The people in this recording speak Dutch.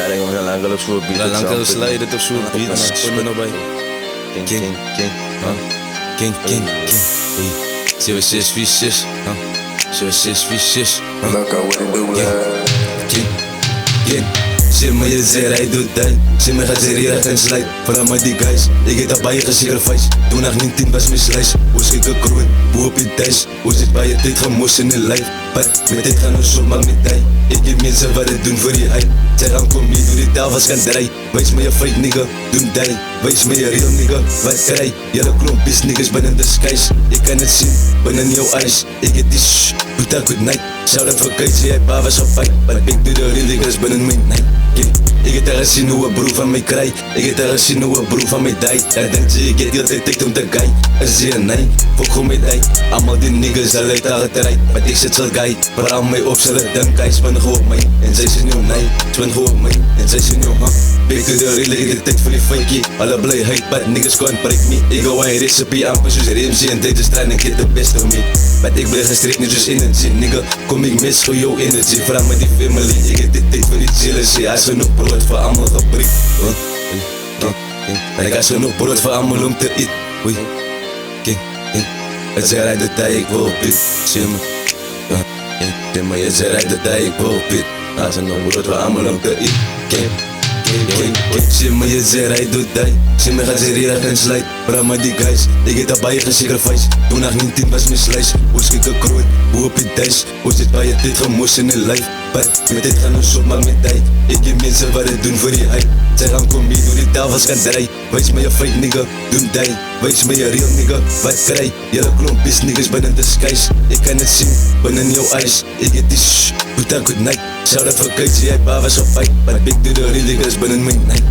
Riding on lang kalap so beat. Lang ka slide ito so beat. Puno na ba? King. King. Hey, 7646, huh? 7646, huh? Look at what it do, lad. King. Zie me je zeer, hij doet dat. Zie me gaat zeer hier geen slide. Vooral met die guys, ik heb daarbij gesacrifice. Toen nog niet 10 was mijn slice. Hoe schiet ik kroon, hoe op je thuis. Hoe zit bij je tijd gemoes in de lijf. Met dit gaan we zo maar met hij. Ik heb mensen wat het doen voor je hype. Zeg dan kom je door die tafels gaan draaien. Wees me je fake nigga, doen die. Wees me je real nigga, wat krijg. Jelle klomp is niggas binnen de skies. Ik kan het zien, binnen jouw eyes. Ik heb die shh, doe dat good night. Shout out voor Keitje, jij pa was op fight. Maar ik doe de real niggas binnen mijn night. Ik heb daar gezien hoe een broer van mij krijgt. Ik heb daar gezien hoe een broer van mij diet. Hij denkt je, ik heb heel de tijd om te guy. Is je nee, fok gewoon met hij. Allemaal die niggas al uit al het rijdt. Maar ik zit zo'n guy, praat mij op, zullen denken. Hij spin gewoon op mij, en zij zijn nieuw, nee. Spin gewoon op mij, en zij zijn nieuw, huh. Big to the real, ik heb de tijd voor die fakey. Alle blijheid, but niggas can't break me. Ik hou een recipe aan, zoals RMC en deze strijd, ik get the best of me. Maar ik ben gestrikt, niet zoals energy, nigga. Kom ik mis voor jouw energy, vraag me die family. Ik heb de tijd voor die jealousy, hij is genoeg brood voor allemaal geprikt. Ik heb genoeg brood voor allemaal om te eten. King. Het is eruit de tijd, ik wil op dit. Zie me. Maar je zegt uit de tijd, ik wil op dit. Hij is genoeg brood voor allemaal om te eten. King. Zie me, je zegt hij doet dat. Zie me gaat zeer hier geen slide. Praat met die guys, ik heb daarbij je gesacrifice. Toen nog niet 10 was mijn slice. Hoe schiet ik kroon, hoe op je thuis. Hoe zit bij je dit gemoes in de lijf. Met dit gaan we zo maar met tijd. Ik heb mensen wat het doen voor die hype. Zeg dan kom je door die tafels gaan draaien. Wees me je fake nigga, doen die. Wees me je real nigga, wat krijg. Jelle klomp is niggas binnen de skies. Ik kan het zien, binnen jouw eyes. Ik heb die shh, doe dat good night. Shout out voor Keitje, jij pa was op fight. Maar ik doe de real niggas binnen mijn night.